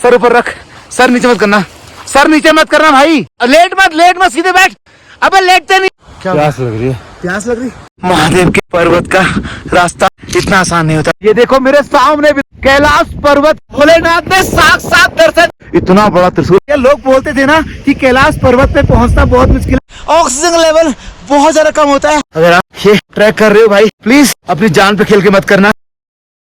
Sir ऊपर रख, sir नीचे मत करना, सर नीचे मत करना भाई। लेट मत सीधे बैठ। अबे लेटते नहीं। क्या प्यास लग रही है? प्यास लग रही? महादेव के पर्वत का रास्ता इतना आसान नहीं होता। ये देखो मेरे सामने भी कैलाश पर्वत, भोलेनाथ ने साक्षात दर्शन, इतना बड़ा त्रिशूल। ये लोग बोलते थे ना कि कैलाश पर्वत पे पहुंचना बहुत मुश्किल है, ऑक्सीजन लेवल बहुत ज्यादा कम होता है। अगर आप ये ट्रैक कर रहे हो भाई, प्लीज अपनी जान पे खेल के मत करना।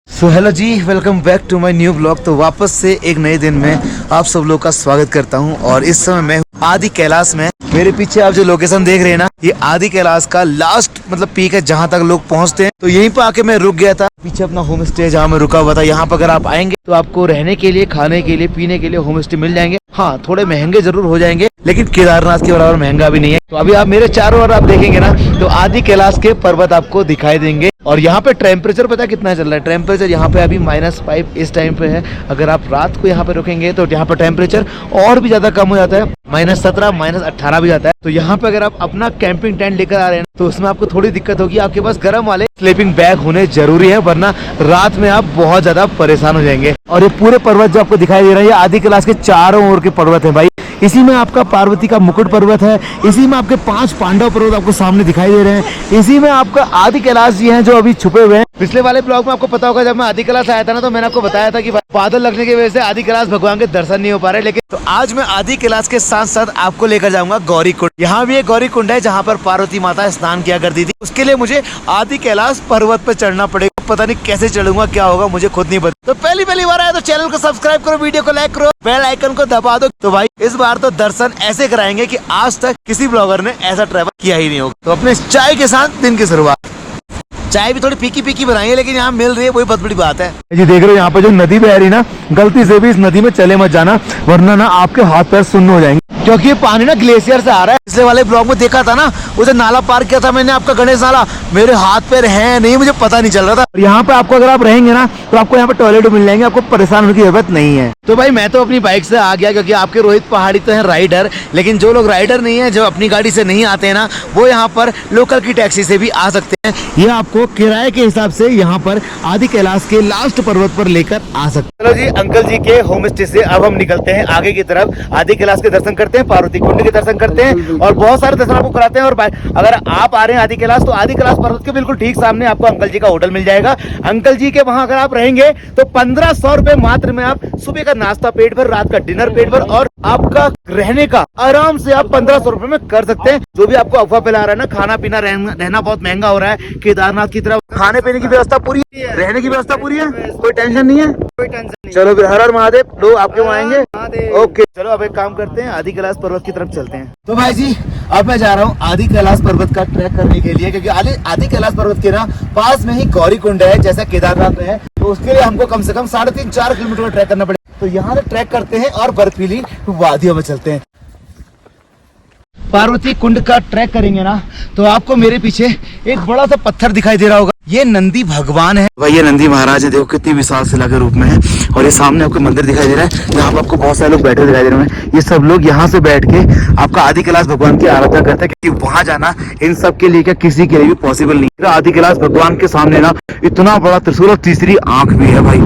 सो हेलो जी, welcome back to my new blog. तो वापस से एक नए दिन में आप सब लोग का स्वागत करता हूं। और इस समय मैं आदि कैलाश में, मेरे पीछे आप जो लोकेशन देख रहे हैं ना, ये आदि कैलाश का लास्ट मतलब पीक है जहां तक लोग पहुंचते हैं। तो यहीं पे आके मैं रुक गया था। पीछे अपना होम स्टे जहाँ मैं रुका हुआ था, यहाँ पर अगर आप आएंगे तो आपको रहने के लिए, खाने के लिए, पीने के लिए होम स्टे मिल जाएंगे। हाँ, थोड़े महंगे जरूर हो जाएंगे, लेकिन केदारनाथ के बराबर महंगा भी नहीं है। तो अभी आप मेरे चारों ओर आप देखेंगे ना, तो आदि कैलाश के पर्वत आपको दिखाई देंगे। और यहाँ पे टेम्परेचर पता कितना चल रहा है? टेम्परेचर यहाँ पे अभी -5 इस टाइम पे है। अगर आप रात को यहाँ पे रुकेंगे तो यहाँ पे टेम्परेचर और भी ज्यादा कम हो जाता है, -17, -18 भी जाता है। तो यहाँ पे अगर आप अपना कैंपिंग टेंट लेकर आ रहे हैं तो उसमें आपको थोड़ी दिक्कत होगी। आपके पास गर्म वाले स्लीपिंग बैग होने जरूरी है, वरना रात में आप बहुत ज्यादा परेशान हो जाएंगे। और ये पूरे पर्वत जो आपको दिखाई दे रहा है, ये आदि कैलाश के चारों ओर के पर्वत है भाई। इसी में आपका पार्वती का मुकुट पर्वत है, इसी में आपके 5 पांडव पर्वत आपको सामने दिखाई दे रहे हैं, इसी में आपका आदि कैलाश जी हैं जो अभी छुपे हुए हैं। पिछले वाले ब्लॉग में आपको पता होगा, जब मैं आदि कैलाश आया था ना, तो मैंने आपको बताया था कि बादल लगने की वजह से आदि कैलाश भगवान के दर्शन नहीं हो पा रहे। लेकिन तो आज मैं आदि कैलाश के साथ साथ आपको लेकर जाऊंगा गौरी कुंड। यहाँ भी एक गौरी कुंड है जहाँ पर पार्वती माता स्नान किया करती थी। उसके लिए मुझे आदि कैलाश पर्वत पर चढ़ना पड़ेगा। पता नहीं कैसे चढ़ूंगा, क्या होगा मुझे खुद नहीं पता। तो पहली बार आया तो चैनल को सब्सक्राइब करो, वीडियो को लाइक करो, बेल आइकन को दबा दो। तो भाई इस बार तो दर्शन ऐसे कराएंगे कि आज तक किसी ब्लॉगर ने ऐसा ट्रैवल किया ही नहीं होगा। तो अपने चाय के साथ दिन की शुरुआत। चाय भी थोड़ी फीकी बनाएंगे, लेकिन यहाँ मिल रही है, वही बहुत बड़ी बात है जी। देख रहे हो यहाँ पे जो नदी बह रही ना, गलती से भी इस नदी में चले मत जाना, वरना ना आपके हाथ पैर सुन्न हो जाएंगे, क्योंकि ये पानी ना ग्लेशियर से आ रहा है। पिछले वाले ब्लॉग में देखा था ना, उसे नाला पार किया था मैंने, आपका गणेश नाला। मेरे हाथ पैर है नहीं, मुझे पता नहीं चल रहा था। यहाँ पे आपको, अगर आप रहेंगे ना, तो आपको यहाँ पे टॉयलेट मिल जाएंगे, आपको परेशान होने की जरूरत नहीं है। तो भाई मैं तो अपनी बाइक से आ गया, क्योंकि आपके रोहित पहाड़ी तो है राइडर, लेकिन जो लोग राइडर नहीं है, जो अपनी गाड़ी से नहीं आते हैं ना, वो यहाँ पर लोकल की टैक्सी से भी आ सकते हैं। ये आपको किराए के हिसाब से यहाँ पर आदि कैलाश के लास्ट पर्वत पर लेकर आ सकते हैं। चलो जी, अंकल जी के होम स्टे से अब हम निकलते हैं आगे की तरफ। आदि कैलाश के दर्शन करते हैं, पार्वती कुंड के दर्शन करते हैं, और बहुत सारे दर्शन आपको कराते हैं। और अगर आप आ रहे हैं आदि कैलाश, तो आदि कैलाश पर्वत के बिल्कुल ठीक सामने आपको अंकल जी का होटल मिल जाएगा। अंकल जी के वहां अगर आप रहेंगे तो 1500 रुपए मात्र में आप सुबह का नाश्ता पेट भर, रात का डिनर पेट भर, और आपका रहने का आराम से आप 1500 रुपए में कर सकते हैं। जो भी आपको अफवाह फैला रहा है ना, खाना पीना रहना बहुत महंगा हो रहा है केदारनाथ की तरफ, खाने पीने की व्यवस्था पूरी है, रहने की व्यवस्था पूरी है, कोई टेंशन नहीं है, कोई टेंशन नहीं। चलो फिर हर हर महादेव, लोग आपके वहाँ आएंगे। ओके, चलो अब एक काम करते हैं, आदि कैलाश पर्वत की तरफ चलते हैं। तो भाई जी, अब मैं जा रहा हूँ आदि कैलाश पर्वत का ट्रैक करने के लिए, क्योंकि आदि कैलाश पर्वत के ना पास में ही गौरी कुंड है, जैसा केदारनाथ में है। तो उसके लिए हमको कम से कम 3.5-4 किलोमीटर का ट्रैक करना पड़ेगा। तो यहाँ से ट्रैक करते हैं और बर्फीली वादियों में चलते हैं। पार्वती कुंड का ट्रैक करेंगे ना, तो आपको मेरे पीछे एक बड़ा सा पत्थर दिखाई दे रहा होगा। ये नंदी भगवान है भाई, ये नंदी महाराज है। देखो कितनी विशाल शिला के रूप में है। और ये सामने आपको मंदिर दिखाई दे रहा है, जहाँ पर आपको बहुत सारे लोग बैठे दिखाई दे रहे हैं। ये सब लोग यहाँ से बैठ के आपका आदि कैलाश भगवान की आराधना करते हैं, क्योंकि वहां जाना इन सब के लिए क्या किसी के लिए भी पॉसिबल नहीं है। आदि कैलाश भगवान के सामने ना इतना बड़ा त्रिशूल और तीसरी आंख भी है भाई।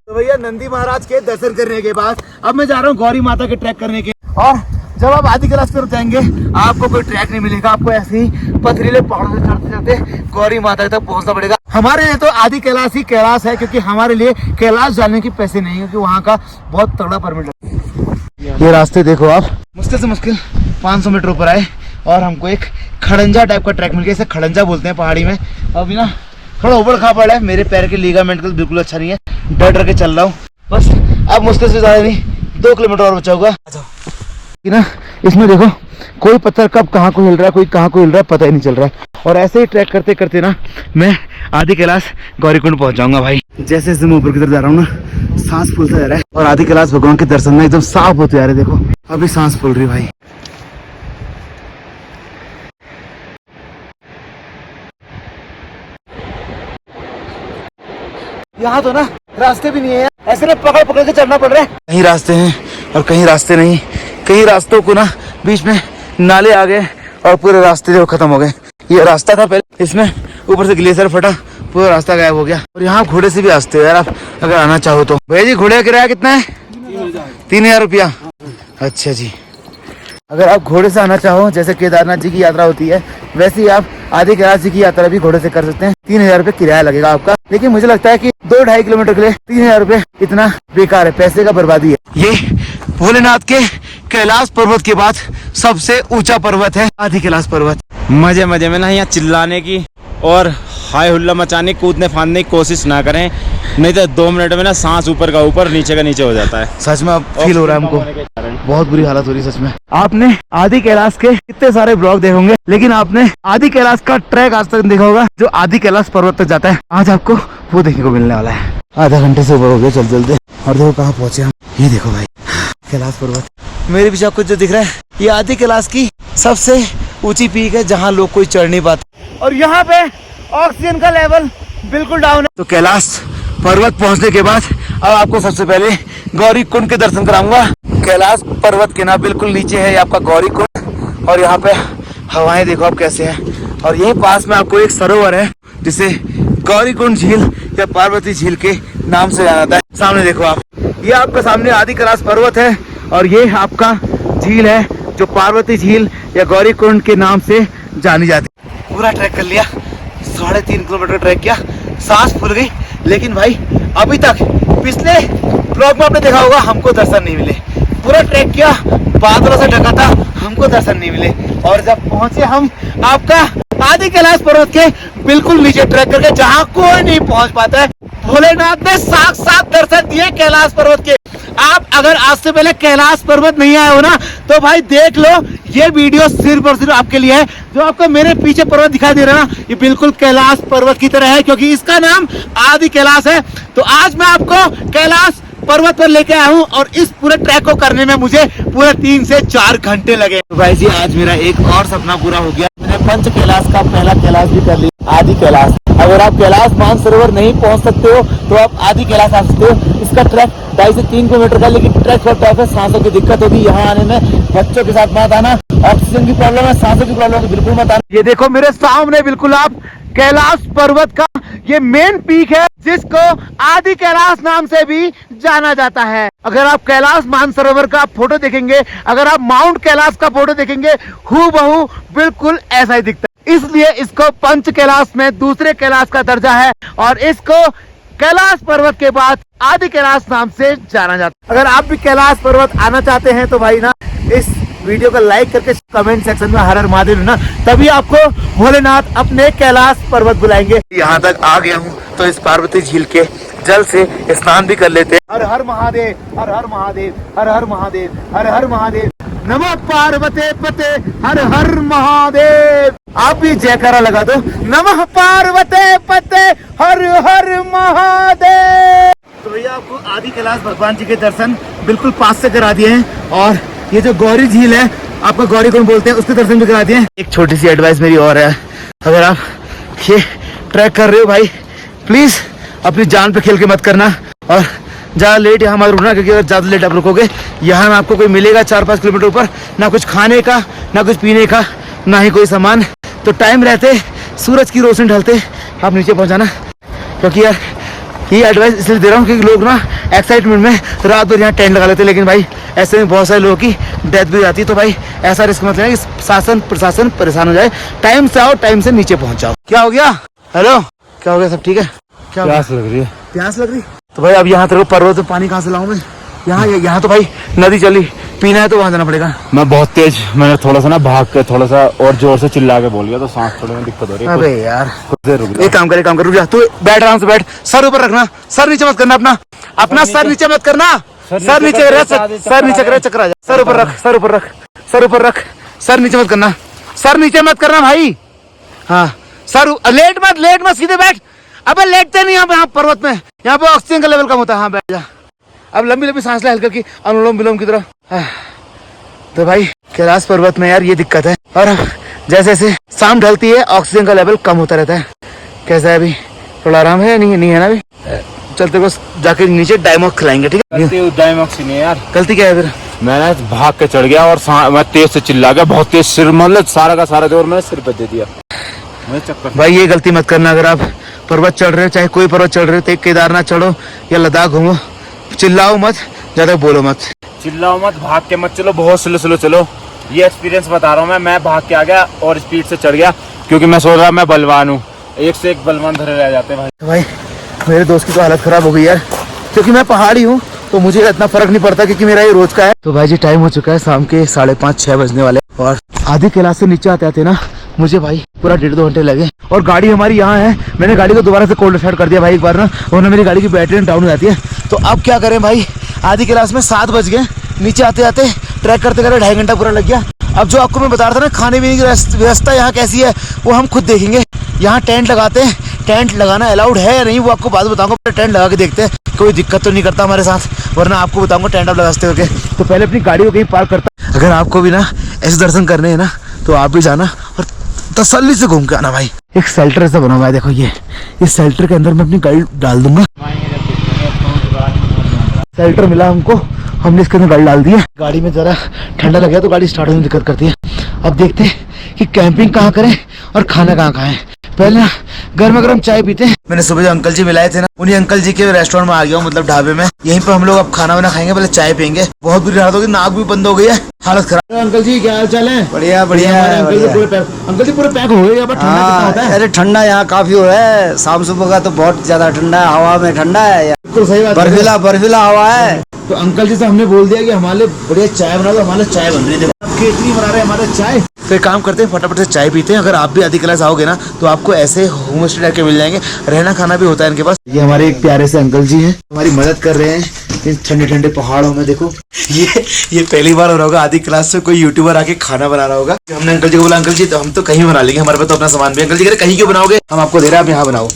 तो भैया नंदी महाराज के दर्शन करने के बाद अब मैं जा रहा हूँ गौरी माता के ट्रैक करने के। और जब आप आदि कैलाश पर जाएंगे, आपको कोई ट्रैक नहीं मिलेगा, आपको ऐसे ही पथरीले पहाड़ों से चढ़ते चढ़ते गौरी माता तक पहुंचना पड़ेगा। हमारे लिए तो आदि कैलाश ही कैलाश है, क्योंकि हमारे लिए कैलाश जाने के पैसे नहीं है, क्योंकि वहाँ का बहुत तगड़ा परमिट है। ये रास्ते देखो आप, मुश्किल से मुश्किल 500 मीटर ऊपर आए और हमको एक खड़ंजा टाइप का ट्रैक मिल गया। इसे खड़ंजा बोलते हैं पहाड़ी में। अभी ना थोड़ा उबड़ खाबड़ है, मेरे पैर के लिगामेंट बिल्कुल अच्छा नहीं है, डर डर के चल रहा हूँ बस। अब मुश्किल से ज्यादा नहीं, 2 किलोमीटर और बचा होगा ना। इसमें देखो कोई पत्थर कब कहाँ को हिल रहा है, कोई कहाँ को हिल रहा है, पता ही नहीं चल रहा है। और ऐसे ही ट्रैक करते करते ना मैं आदि कैलाश गौरी कुंड पहुंच जाऊंगा भाई। जैसे जैसे मैं ऊपर की तरफ जा रहा हूँ ना, सांस फूलता जा रहा है, और आदि कैलाश भगवान के दर्शन ना एकदम साफ होते जा रहे हैं। देखो अभी सांस फूल रही भाई। यहाँ तो ना रास्ते भी नहीं है, ऐसे ना पकड़ पकड़ के चलना पड़ रहा है। कहीं रास्ते हैं और कहीं रास्ते नहीं। कई रास्तों को ना बीच में नाले आ गए और पूरे रास्ते जो खत्म हो गए। ये रास्ता था पहले, इसमें ऊपर से ग्लेशियर फटा, पूरा रास्ता गायब हो गया। और यहाँ घोड़े से भी आते हो यार आप अगर आना चाहो तो। भैया जी घोड़े का किराया कितना है? 3000 रुपया। अच्छा जी, अगर आप घोड़े से आना चाहो, जैसे केदारनाथ जी की यात्रा होती है वैसे ही आप आदि कैलाश जी की यात्रा भी घोड़े से कर सकते हैं। 3000 रुपये किराया लगेगा आपका। लेकिन मुझे लगता है कि 2-2.5 किलोमीटर के लिए 3000 रुपये इतना बेकार है, पैसे का बर्बादी है। ये भोलेनाथ के कैलाश पर्वत के बाद सबसे ऊंचा पर्वत है आदि कैलाश पर्वत। मजे मजे में ना यहाँ चिल्लाने की और हाय हुल्ला मचाने कूदने फांदने की कोशिश ना करें, नहीं तो 2 मिनट में ना सांस ऊपर का ऊपर नीचे का नीचे हो जाता है। सच में अब फील हो रहा है हमको, बहुत बुरी हालत हो रही है सच में। आपने आदि कैलाश के कितने सारे ब्लॉग देखे होंगे, लेकिन आपने आदि कैलाश का ट्रैक आज तक देखा होगा जो आदि कैलाश पर्वत तक जाता है। आज आपको वो देखने को मिलने वाला है। आधा घंटे से ऊपर हो गया चल चलते, और देखो कहाँ पहुंचे हम। ये देखो भाई कैलाश पर्वत, मेरे पीछे आपको जो दिख रहा है ये आदि कैलाश की सबसे ऊंची पीक है जहाँ लोग कोई चढ़ नहीं पाते, और यहाँ पे ऑक्सीजन का लेवल बिल्कुल डाउन है। तो कैलाश पर्वत पहुंचने के बाद अब आपको सबसे पहले गौरी कुंड के दर्शन कराऊंगा। कैलाश पर्वत के ना बिल्कुल नीचे है आपका गौरी कुंड, और यहाँ पे हवाएं देखो आप कैसे हैं। और यही पास में आपको एक सरोवर है जिसे गौरी कुंड झील या पार्वती झील के नाम से जाना जाता है। सामने देखो आप, ये आपका सामने आदि कैलाश पर्वत है और ये आपका झील है जो पार्वती झील या गौरी कुंड के नाम से जानी जाती है। पूरा ट्रैक कर लिया, 3.5 किलोमीटर ट्रैक किया, सांस फूल गई। लेकिन भाई अभी तक पिछले ब्लॉग में आपने देखा होगा हमको दर्शन नहीं मिले। पूरा ट्रैक किया, बादलों से ढका था, हमको दर्शन नहीं मिले। और जब पहुंचे हम आपका आदि कैलाश पर्वत के बिल्कुल नीचे ट्रैक करके, जहां कोई नहीं पहुंच पाता है, भोलेनाथ ने साक्षात दर्शन दिए कैलाश पर्वत के। आप अगर आज से पहले कैलाश पर्वत नहीं आए हो ना तो भाई देख लो, ये वीडियो सिर्फ और सिर्फ आपके लिए है। जो आपको मेरे पीछे पर्वत दिखाई दे रहा है ना, ये बिल्कुल कैलाश पर्वत की तरह है क्योंकि इसका नाम आदि कैलाश है। तो आज मैं आपको कैलाश पर्वत पर लेके आया हूँ और इस पूरे ट्रैक को करने में मुझे पूरे 3 से 4 घंटे लगे। तो भाई जी आज मेरा एक और सपना पूरा हो गया। मैंने पंच कैलाश का पहला कैलाश भी कर लिया, आदि कैलाश। अगर आप कैलाश मानसरोवर नहीं पहुंच सकते हो तो आप आदि कैलाश आ सकते हो। इसका ट्रैक 2.5 से 3 किलोमीटर का, लेकिन ट्रैक बहुत टफ है, सांसों की दिक्कत होगी यहाँ आने में। बच्चों के साथ मत आना, ऑक्सीजन की प्रॉब्लम है, सांसों की प्रॉब्लम है, बिल्कुल मत आना। ये देखो मेरे सामने बिल्कुल आप कैलाश पर्वत का ये मेन पीक है जिसको आदि कैलाश नाम से भी जाना जाता है। अगर आप कैलाश मानसरोवर का फोटो देखेंगे, अगर आप माउंट कैलाश का फोटो देखेंगे, हूबहू बिल्कुल ऐसा ही दिखता है। इसलिए इसको पंच कैलाश में दूसरे कैलाश का दर्जा है और इसको कैलाश पर्वत के बाद आदि कैलाश नाम से जाना जाता है। अगर आप भी कैलाश पर्वत आना चाहते हैं तो भाई ना इस वीडियो को लाइक करके कमेंट सेक्शन में हर हर महादेव ना, तभी आपको भोलेनाथ अपने कैलाश पर्वत बुलाएंगे। यहाँ तक आ गया हूँ तो इस पार्वती झील के जल से स्नान भी कर लेते। हर हर महादेव, हर हर महादेव, हर हर महादेव, हर हर महादेव, नमः पार्वते पते, हर हर महादेव। आप भी जयकारा लगा दो, नमः पार्वते पते, हर हर महादेव। तो भैया आपको आदि कैलाश भगवान जी के दर्शन बिल्कुल पास से करा दिए हैं, और ये जो गौरी झील है आपका गौरी कुंड बोलते हैं, उसके दर्शन भी करा दिए हैं। एक छोटी सी एडवाइस मेरी और है, अगर आप ये ट्रैक कर रहे हो भाई प्लीज अपनी जान पे खेल के मत करना और ज्यादा लेट यहाँ मत रुकना, क्योंकि अगर ज्यादा लेट आप रुकोगे यहाँ में आपको कोई मिलेगा 4-5 किलोमीटर ऊपर, ना कुछ खाने का, ना कुछ पीने का, ना ही कोई सामान। तो टाइम रहते सूरज की रोशनी ढलते आप नीचे पहुंचाना, क्योंकि यार ये एडवाइस इसलिए दे रहा हूँ क्योंकि लोग ना एक्साइटमेंट में रात भर यहाँ टेंट लगा लेते हैं, लेकिन भाई ऐसे में बहुत सारे लोगों की डेथ भी हो जाती है। तो भाई ऐसा रिस्क मत लेना कि शासन प्रशासन परेशान हो जाए। टाइम से आओ, टाइम से नीचे पहुंच जाओ। क्या हो गया? हेलो, क्या हो गया? सब ठीक है? क्या प्यास लग रही है? प्यास लग रही? तो भाई अब यहाँ तेरे पर्वत में पानी कहाँ से लाऊं मैं? यहाँ तो भाई नदी चली, पीना है तो वहाँ जाना पड़ेगा। मैं बहुत तेज, मैंने थोड़ा सा ना भाग के थोड़ा सा और जोर से चिल्ला के बोल गया तो सांस थोड़ी में दिक्कत हो रही है। अबे यार कुछ देर रुक जा। एक काम कर, रुक जा तू, बैठ आराम से बैठ, सर ऊपर रखना, सर नीचे मत करना, अपना सर नीचे मत करना, सर नीचे रख, सर नीचे कर, चक्कर आ जाए। सर ऊपर रख, सर ऊपर रख, सर ऊपर रख, सर नीचे मत करना, सर नीचे मत करना भाई। हाँ सर, लेट मत, सीधे बैठ। अबे लेटते नहीं यहाँ पर्वत में, यहाँ पे ऑक्सीजन का लेवल कम होता है। हाँ बैठ जा। अब लंबी लंबी सांस ले हल्का की, अनुलोम विलोम की तरह। तो भाई कैलाश पर्वत में यार ये दिक्कत है, और जैसे जैसे शाम ढलती है ऑक्सीजन का लेवल कम होता रहता है। कैसा है अभी? थोड़ा आराम है? नहीं है ना अभी? चलते बस जाके नीचे डायमॉक्स खिलाएंगे, ठीक है? डायमॉक्स नहीं है यार। गलती क्या है फिर? मैंने भाग के चढ़ गया और मैं तेज से चिल्ला गया, बहुत तेज, सिर मतलब सारा का सारा जोर मैंने सिर पे दे दिया। मुझे चक्कर। भाई ये गलती मत करना, अगर आप पर्वत चढ़ रहे हो, चाहे कोई पर्वत चढ़ रहे हो, तो केदारनाथ चढ़ो या लद्दाख घूमो, चिल्लाओ मत, ज्यादा बोलो मत। चिल्लाओ मत, भाग के मत चलो, बहुत स्लो स्लो चलो। ये एक्सपीरियंस बता रहा हूँ मैं भाग के आ गया और स्पीड से चढ़ गया, क्योंकि मैं सोच रहा मैं बलवान हूँ। एक से एक बलवान धरे रह जाते हैं भाई। भाई मेरे दोस्त की तो हालत खराब हो गई यार, क्योंकि मैं पहाड़ी हूँ तो मुझे इतना फर्क नहीं पड़ता, क्योंकि मेरा ये रोज का है। तो भाई जी टाइम हो चुका है शाम के 5:30-6 बजने वाले, और आधी कैलाश से नीचे आते आते ना मुझे भाई पूरा 1.5-2 घंटे लगे। और गाड़ी हमारी यहाँ है, मैंने गाड़ी को दोबारा से कोल्ड स्टार्ट कर दिया भाई एक बार ना, वरना मेरी गाड़ी की बैटरी डाउन हो जाती है। तो अब क्या करें भाई, आधी कैलाश में 7 बज गए, नीचे आते आते ट्रैक करते करते 2.5 घंटा पूरा लग गया। अब जो आपको मैं बता रहा था ना खाने पीने की व्यवस्था यहाँ कैसी है, वो हम खुद देखेंगे। यहाँ टेंट लगाते हैं, टेंट लगाना अलाउड है या नहीं वो आपको बाद बताऊंगा। टेंट लगा के देखते हैं, कोई दिक्कत तो नहीं करता हमारे साथ, वरना आपको बताऊंगा टेंट आप लगाते होके। तो पहले अपनी गाड़ी को कहीं पार्क करता। अगर आपको भी ना ऐसे दर्शन करने हैं ना, तो आप भी जाना और तसल्ली से घूम के आना भाई। एक शेल्टर ऐसा बना हुआ है, देखो ये इस शेल्टर के अंदर मैं अपनी गाड़ी डाल दूंगा। शेल्टर मिला हमको, हमने इसके अंदर गाड़ी डाल दी है। गाड़ी में जरा ठंडा लग गया तो गाड़ी स्टार्ट होने में दिक्कत करती है। अब देखते हैं कि कैंपिंग कहाँ करें और खाना कहाँ खाएं। पहले ना गर्मा गर्म चाय पीते हैं। मैंने सुबह जो अंकल जी मिलाए थे ना, उन्हीं अंकल जी के रेस्टोरेंट में आ गया हूँ, मतलब ढाबे में। यहीं पर हम लोग अब खाना वाना खाएंगे, पहले चाय पियेंगे। बहुत बुरी हालत होगी, नाक भी बंद हो गई है, हालत खराब। अंकल जी क्या हाल चाल है? बढ़िया बढ़िया अंकल जी पूरे पैक हो गए। ठंडा कितना होता है? अरे ठंडा यहाँ काफी हो रहा है, शाम सुबह का तो बहुत ज्यादा ठंडा है, हवा में ठंडा है, बिल्कुल सही बात, बर्फीला बर्फीला हवा है। तो अंकल जी से हमने बोल दिया कि हमारे लिए बढ़िया चाय बना दो, हमारे लिए चाय बन रही है। अब केतली बना रहे हैं हमारे चाय। तो एक काम करते हैं, फटाफट से चाय पीते हैं। अगर आप भी आधी क्लास आओगे ना, तो आपको ऐसे होम स्टे टाइप के मिल जाएंगे, रहना खाना भी होता है इनके पास। ये हमारे एक प्यारे से अंकल जी हैं, हमारी मदद कर रहे हैं इन ठंडे ठंडे पहाड़ों में। देखो ये पहली बार हो रहा होगा आधी क्लास से कोई यूट्यूबर आके खाना बना रहा होगा। हमने अंकल जी को बोला, अंकल जी तो हम तो कहीं बना लेंगे, हमारे पास तो अपना सामान भी। अंकल जी कह रहे कहीं क्यों बनाओगे, हम आपको दे रहे हैं, आप यहाँ बनाओ।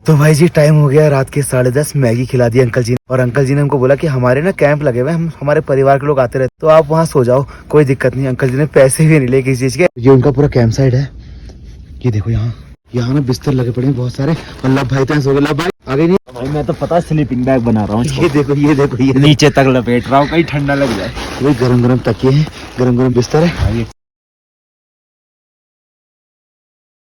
तो भाई जी टाइम हो गया रात के 10:30, मैगी खिला दी अंकल जी ने। और अंकल जी ने हमको बोला कि हमारे ना कैंप लगे हुए, हम हमारे परिवार के लोग आते रहते, तो आप वहाँ सो जाओ, कोई दिक्कत नहीं। अंकल जी ने पैसे भी नहीं लिए किसी चीज के। ये उनका पूरा कैंप साइड है, ये देखो यहाँ ना बिस्तर लगे पड़े हैं बहुत सारे। और लव भाई तो सो गए, लव भाई आगे नहीं भाई मैं तो पता स्लीपिंग बैग बना रहा हूँ। ये देखो ये नीचे तक लपेट रहा हूँ, कहीं ठंडा लग जाए। वही गरम गरम तकिए हैं, गरम गरम बिस्तर है।